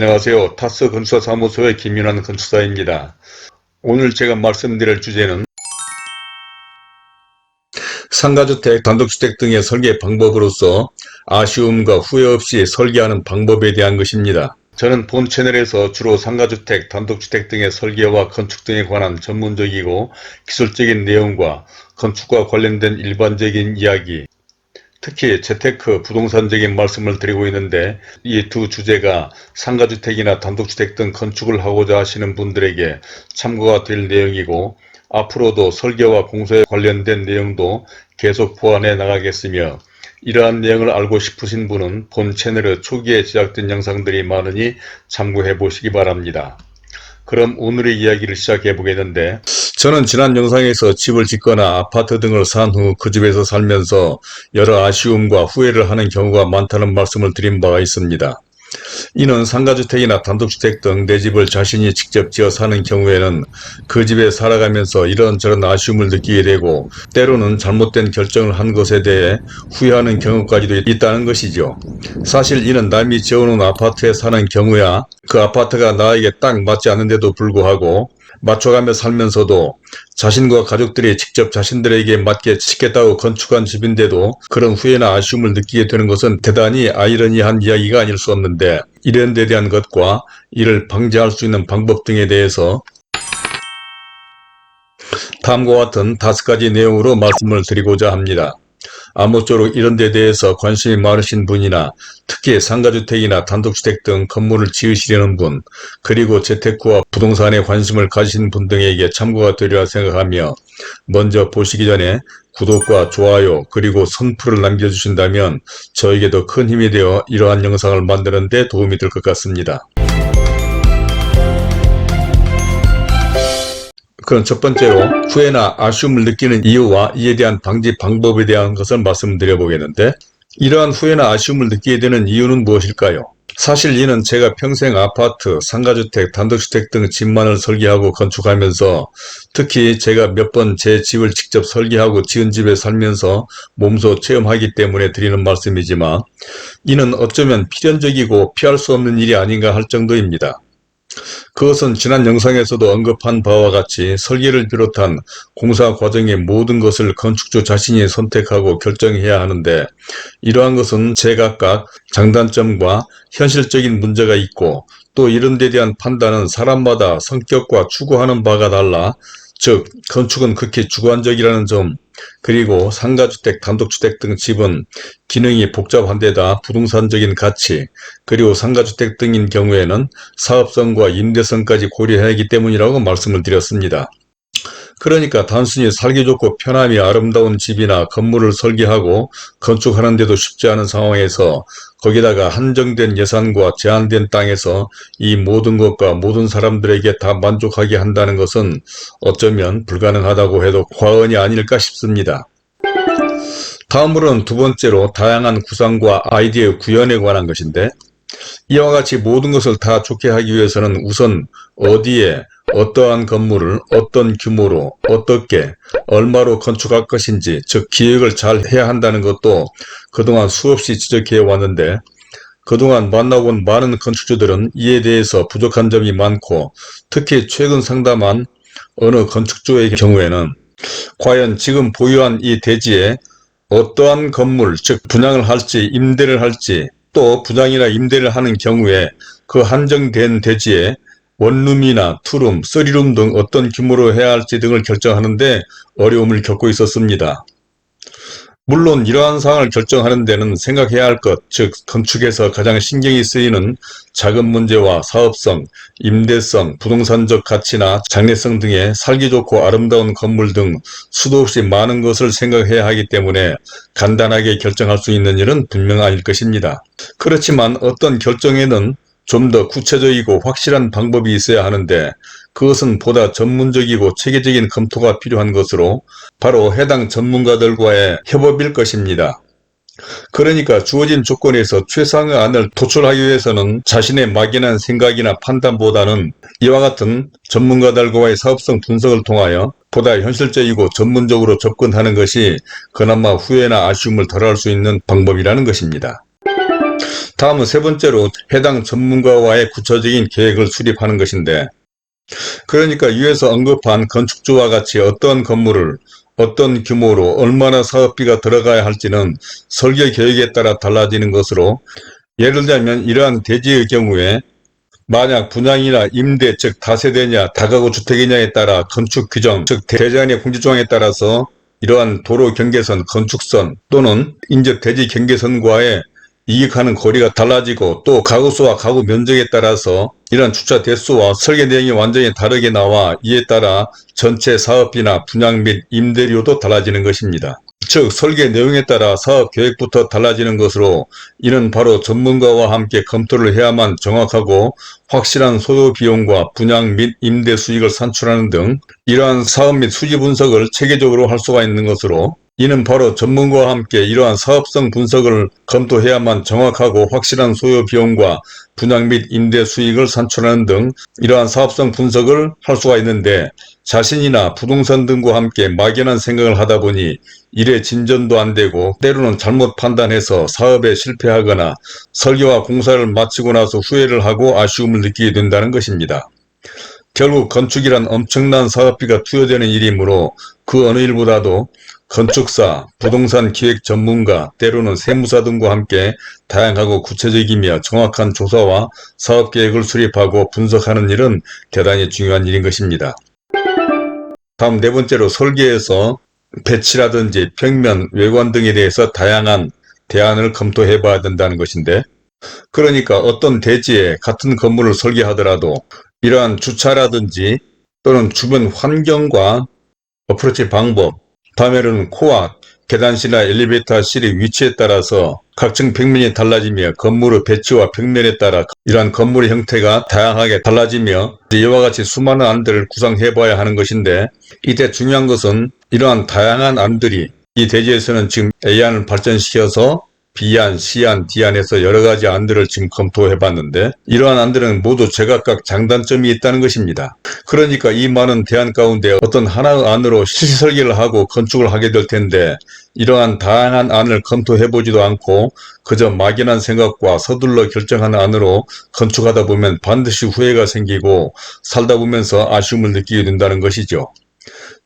안녕하세요. 타스 건축사무소의 김윤환 건축사입니다. 오늘 제가 말씀드릴 주제는 상가주택, 단독주택 등의 설계 방법으로서 아쉬움과 후회 없이 설계하는 방법에 대한 것입니다. 저는 본 채널에서 주로 상가주택, 단독주택 등의 설계와 건축 등에 관한 전문적이고 기술적인 내용과 건축과 관련된 일반적인 이야기, 특히 재테크, 부동산적인 말씀을 드리고 있는데, 이 두 주제가 상가주택이나 단독주택 등 건축을 하고자 하시는 분들에게 참고가 될 내용이고, 앞으로도 설계와 공사에 관련된 내용도 계속 보완해 나가겠으며, 이러한 내용을 알고 싶으신 분은 본 채널에 초기에 제작된 영상들이 많으니 참고해 보시기 바랍니다. 그럼 오늘의 이야기를 시작해 보겠는데, 저는 지난 영상에서 집을 짓거나 아파트 등을 산 후 그 집에서 살면서 여러 아쉬움과 후회를 하는 경우가 많다는 말씀을 드린 바가 있습니다. 이는 상가주택이나 단독주택 등 내 집을 자신이 직접 지어 사는 경우에는 그 집에 살아가면서 이런저런 아쉬움을 느끼게 되고, 때로는 잘못된 결정을 한 것에 대해 후회하는 경우까지도 있다는 것이죠. 사실 이는 남이 지어놓은 아파트에 사는 경우야 그 아파트가 나에게 딱 맞지 않는데도 불구하고 맞춰가며 살면서도 자신과 가족들이 직접 자신들에게 맞게 짓겠다고 건축한 집인데도 그런 후회나 아쉬움을 느끼게 되는 것은 대단히 아이러니한 이야기가 아닐 수 없는데, 이런 데 대한 것과 이를 방지할 수 있는 방법 등에 대해서 다음과 같은 5가지 내용으로 말씀을 드리고자 합니다. 아무쪼록 이런 데 대해서 관심이 많으신 분이나 특히 상가주택이나 단독주택 등 건물을 지으시려는 분, 그리고 재테크와 부동산에 관심을 가지신 분 등에게 참고가 되리라 생각하며, 먼저 보시기 전에 구독과 좋아요 그리고 선풀을 남겨주신다면 저에게도 큰 힘이 되어 이러한 영상을 만드는 데 도움이 될 것 같습니다. 그럼 첫 번째로 후회나 아쉬움을 느끼는 이유와 이에 대한 방지 방법에 대한 것을 말씀드려 보겠는데, 이러한 후회나 아쉬움을 느끼게 되는 이유는 무엇일까요? 사실 이는 제가 평생 아파트, 상가주택, 단독주택 등 집만을 설계하고 건축하면서, 특히 제가 몇 번 제 집을 직접 설계하고 지은 집에 살면서 몸소 체험하기 때문에 드리는 말씀이지만, 이는 어쩌면 필연적이고 피할 수 없는 일이 아닌가 할 정도입니다. 그것은 지난 영상에서도 언급한 바와 같이 설계를 비롯한 공사 과정의 모든 것을 건축주 자신이 선택하고 결정해야 하는데, 이러한 것은 제각각 장단점과 현실적인 문제가 있고, 또 이런 데 대한 판단은 사람마다 성격과 추구하는 바가 달라, 즉 건축은 극히 주관적이라는 점, 그리고 상가주택, 단독주택 등 집은 기능이 복잡한 데다 부동산적인 가치, 그리고 상가주택 등인 경우에는 사업성과 임대성까지 고려해야 하기 때문이라고 말씀을 드렸습니다. 그러니까 단순히 살기 좋고 편함이 아름다운 집이나 건물을 설계하고 건축하는 데도 쉽지 않은 상황에서, 거기다가 한정된 예산과 제한된 땅에서 이 모든 것과 모든 사람들에게 다 만족하게 한다는 것은 어쩌면 불가능하다고 해도 과언이 아닐까 싶습니다. 다음으로는 두 번째로 다양한 구상과 아이디어 구현에 관한 것인데, 이와 같이 모든 것을 다 좋게 하기 위해서는 우선 어디에 어떠한 건물을 어떤 규모로 어떻게 얼마로 건축할 것인지, 즉 기획을 잘 해야 한다는 것도 그동안 수없이 지적해 왔는데, 그동안 만나본 많은 건축주들은 이에 대해서 부족한 점이 많고, 특히 최근 상담한 어느 건축주의 경우에는 과연 지금 보유한 이 대지에 어떠한 건물, 즉 분양을 할지 임대를 할지, 또 분양이나 임대를 하는 경우에 그 한정된 대지에 원룸이나 투룸, 쓰리룸 등 어떤 규모로 해야 할지 등을 결정하는데 어려움을 겪고 있었습니다. 물론 이러한 사항을 결정하는 데는 생각해야 할 것, 즉 건축에서 가장 신경이 쓰이는 자금 문제와 사업성, 임대성, 부동산적 가치나 장래성 등의 살기 좋고 아름다운 건물 등 수도 없이 많은 것을 생각해야 하기 때문에 간단하게 결정할 수 있는 일은 분명 아닐 것입니다. 그렇지만 어떤 결정에는 좀 더 구체적이고 확실한 방법이 있어야 하는데, 그것은 보다 전문적이고 체계적인 검토가 필요한 것으로 바로 해당 전문가들과의 협업일 것입니다. 그러니까 주어진 조건에서 최상의 안을 도출하기 위해서는 자신의 막연한 생각이나 판단보다는 이와 같은 전문가들과의 사업성 분석을 통하여 보다 현실적이고 전문적으로 접근하는 것이 그나마 후회나 아쉬움을 덜할 수 있는 방법이라는 것입니다. 다음은 세 번째로 해당 전문가와의 구체적인 계획을 수립하는 것인데, 그러니까 위에서 언급한 건축주와 같이 어떤 건물을 어떤 규모로 얼마나 사업비가 들어가야 할지는 설계 계획에 따라 달라지는 것으로, 예를 들면 이러한 대지의 경우에 만약 분양이나 임대 즉 다세대냐 다가구 주택이냐에 따라 건축 규정 즉 대제한의 공지조항에 따라서 이러한 도로 경계선, 건축선 또는 인접 대지 경계선과의 이익하는 거리가 달라지고, 또 가구수와 가구 면적에 따라서 이러한 주차 대수와 설계 내용이 완전히 다르게 나와 이에 따라 전체 사업비나 분양 및 임대료도 달라지는 것입니다. 즉 설계 내용에 따라 사업 계획부터 달라지는 것으로, 이는 바로 전문가와 함께 검토를 해야만 정확하고 확실한 소요 비용과 분양 및 임대 수익을 산출하는 등 이러한 사업 및 수지 분석을 체계적으로 할 수가 있는 것으로, 이는 바로 전문가와 함께 이러한 사업성 분석을 검토해야만 정확하고 확실한 소요 비용과 분양 및 임대 수익을 산출하는 등 이러한 사업성 분석을 할 수가 있는데, 자신이나 부동산 등과 함께 막연한 생각을 하다 보니 일의 진전도 안 되고, 때로는 잘못 판단해서 사업에 실패하거나 설계와 공사를 마치고 나서 후회를 하고 아쉬움을 느끼게 된다는 것입니다. 결국 건축이란 엄청난 사업비가 투여되는 일이므로 그 어느 일보다도 건축사, 부동산 기획 전문가, 때로는 세무사 등과 함께 다양하고 구체적이며 정확한 조사와 사업계획을 수립하고 분석하는 일은 대단히 중요한 일인 것입니다. 다음 네 번째로 설계에서 배치라든지 평면, 외관 등에 대해서 다양한 대안을 검토해 봐야 된다는 것인데, 그러니까 어떤 대지에 같은 건물을 설계하더라도 이러한 주차라든지 또는 주변 환경과 어프로치 방법, 다음에는 코와 계단실이나 엘리베이터실의 위치에 따라서 각층 평면이 달라지며 건물의 배치와 평면에 따라 이러한 건물의 형태가 다양하게 달라지며 이와 같이 수많은 안들을 구상해 봐야 하는 것인데, 이때 중요한 것은 이러한 다양한 안들이 이 대지에서는 지금 A안을 발전시켜서 B안, C안, D안에서 여러가지 안들을 지금 검토해 봤는데, 이러한 안들은 모두 제각각 장단점이 있다는 것입니다. 그러니까 이 많은 대안 가운데 어떤 하나의 안으로 실시 설계를 하고 건축을 하게 될 텐데, 이러한 다양한 안을 검토해 보지도 않고 그저 막연한 생각과 서둘러 결정하는 안으로 건축하다 보면 반드시 후회가 생기고 살다 보면서 아쉬움을 느끼게 된다는 것이죠.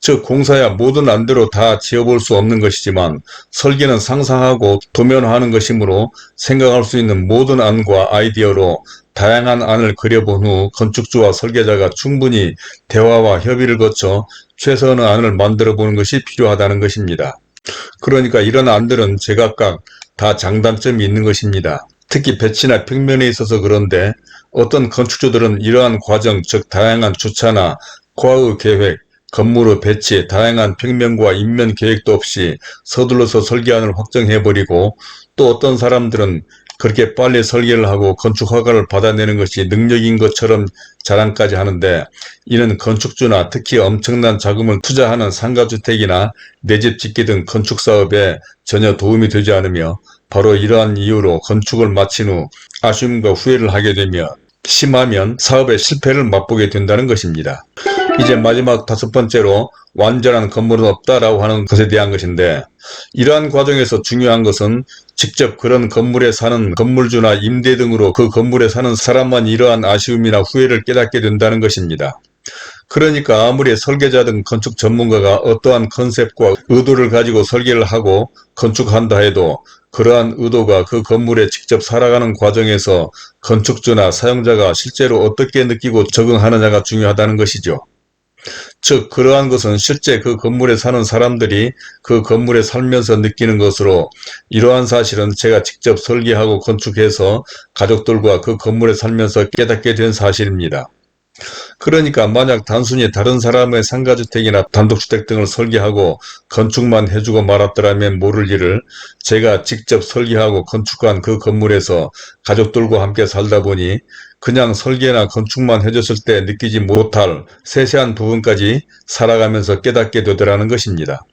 즉 공사야 모든 안대로 다 지어볼 수 없는 것이지만, 설계는 상상하고 도면화하는 것이므로 생각할 수 있는 모든 안과 아이디어로 다양한 안을 그려본 후 건축주와 설계자가 충분히 대화와 협의를 거쳐 최선의 안을 만들어 보는 것이 필요하다는 것입니다. 그러니까 이런 안들은 제각각 다 장단점이 있는 것입니다. 특히 배치나 평면에 있어서 그런데, 어떤 건축주들은 이러한 과정 즉 다양한 주차나 코아의 계획, 건물의 배치, 다양한 평면과 인면 계획도 없이 서둘러서 설계안을 확정해버리고, 또 어떤 사람들은 그렇게 빨리 설계를 하고 건축 허가를 받아내는 것이 능력인 것처럼 자랑까지 하는데, 이는 건축주나 특히 엄청난 자금을 투자하는 상가주택이나 내 집 짓기 등 건축사업에 전혀 도움이 되지 않으며, 바로 이러한 이유로 건축을 마친 후 아쉬움과 후회를 하게 되며 심하면 사업의 실패를 맛보게 된다는 것입니다. 이제 마지막 다섯 번째로 완전한 건물은 없다라고 하는 것에 대한 것인데, 이러한 과정에서 중요한 것은 직접 그런 건물에 사는 건물주나 임대 등으로 그 건물에 사는 사람만 이러한 아쉬움이나 후회를 깨닫게 된다는 것입니다. 그러니까 아무리 설계자 등 건축 전문가가 어떠한 컨셉과 의도를 가지고 설계를 하고 건축한다 해도 그러한 의도가 그 건물에 직접 살아가는 과정에서 건축주나 사용자가 실제로 어떻게 느끼고 적응하느냐가 중요하다는 것이죠. 즉 그러한 것은 실제 그 건물에 사는 사람들이 그 건물에 살면서 느끼는 것으로, 이러한 사실은 제가 직접 설계하고 건축해서 가족들과 그 건물에 살면서 깨닫게 된 사실입니다. 그러니까 만약 단순히 다른 사람의 상가주택이나 단독주택 등을 설계하고 건축만 해주고 말았더라면 모를 일을, 제가 직접 설계하고 건축한 그 건물에서 가족들과 함께 살다 보니 그냥 설계나 건축만 해줬을 때 느끼지 못할 세세한 부분까지 살아가면서 깨닫게 되더라는 것입니다.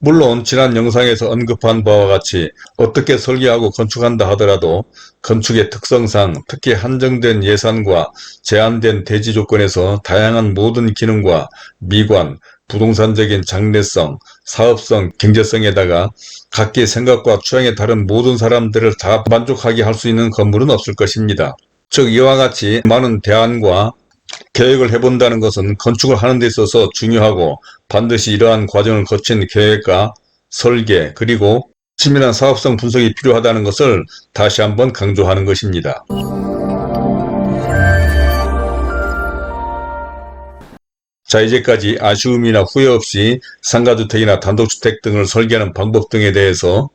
물론 지난 영상에서 언급한 바와 같이 어떻게 설계하고 건축한다 하더라도 건축의 특성상 특히 한정된 예산과 제한된 대지 조건에서 다양한 모든 기능과 미관, 부동산적인 장래성, 사업성, 경제성에다가 각기 생각과 취향에 다른 모든 사람들을 다 만족하게 할 수 있는 건물은 없을 것입니다. 즉 이와 같이 많은 대안과 계획을 해본다는 것은 건축을 하는 데 있어서 중요하고 반드시 이러한 과정을 거친 계획과 설계 그리고 치밀한 사업성 분석이 필요하다는 것을 다시 한번 강조하는 것입니다. 자, 이제까지 아쉬움이나 후회 없이 상가주택이나 단독주택 등을 설계하는 방법 등에 대해서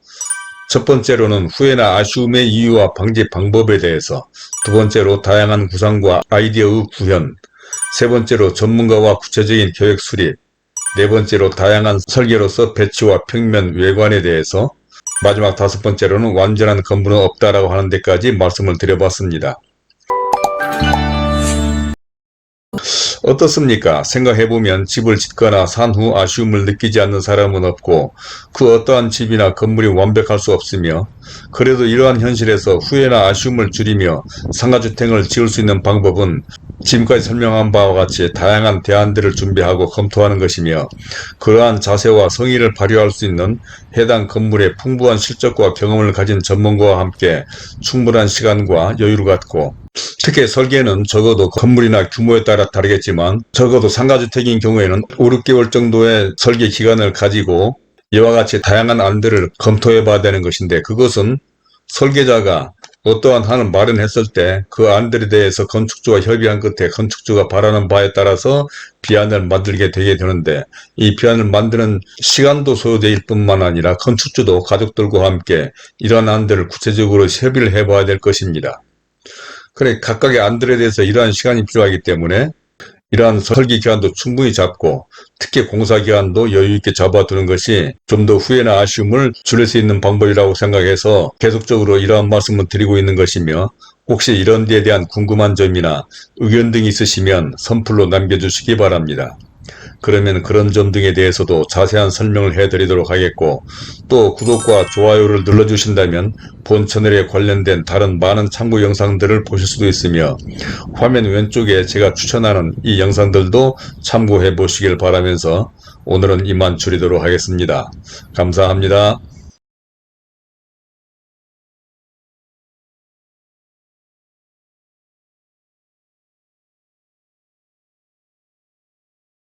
첫 번째로는 후회나 아쉬움의 이유와 방지 방법에 대해서, 두 번째로 다양한 구상과 아이디어의 구현, 세 번째로 전문가와 구체적인 계획 수립, 네 번째로 다양한 설계로서 배치와 평면, 외관에 대해서, 마지막 다섯 번째로는 완전한 건물은 없다라고 하는 데까지 말씀을 드려봤습니다. 어떻습니까? 생각해보면 집을 짓거나 산 후 아쉬움을 느끼지 않는 사람은 없고 그 어떠한 집이나 건물이 완벽할 수 없으며, 그래도 이러한 현실에서 후회나 아쉬움을 줄이며 상가주택을 지을 수 있는 방법은 지금까지 설명한 바와 같이 다양한 대안들을 준비하고 검토하는 것이며, 그러한 자세와 성의를 발휘할 수 있는 해당 건물의 풍부한 실적과 경험을 가진 전문가와 함께 충분한 시간과 여유를 갖고, 특히 설계는 적어도 건물이나 규모에 따라 다르겠지만 적어도 상가주택인 경우에는 5, 6개월 정도의 설계 기간을 가지고 이와 같이 다양한 안들을 검토해 봐야 되는 것인데, 그것은 설계자가 어떠한 한을 마련했을 때 그 안들에 대해서 건축주와 협의한 끝에 건축주가 바라는 바에 따라서 비안을 만들게 되게 되는데, 이 비안을 만드는 시간도 소요될 뿐만 아니라 건축주도 가족들과 함께 이러한 안들을 구체적으로 협의를 해봐야 될 것입니다. 그래, 각각의 안들에 대해서 이러한 시간이 필요하기 때문에 이러한 설계 기간도 충분히 잡고 특히 공사 기간도 여유있게 잡아두는 것이 좀 더 후회나 아쉬움을 줄일 수 있는 방법이라고 생각해서 계속적으로 이러한 말씀을 드리고 있는 것이며, 혹시 이런 데에 대한 궁금한 점이나 의견 등이 있으시면 선플로 남겨주시기 바랍니다. 그러면 그런 점 등에 대해서도 자세한 설명을 해드리도록 하겠고, 또 구독과 좋아요를 눌러주신다면 본 채널에 관련된 다른 많은 참고 영상들을 보실 수도 있으며, 화면 왼쪽에 제가 추천하는 이 영상들도 참고해 보시길 바라면서 오늘은 이만 줄이도록 하겠습니다. 감사합니다.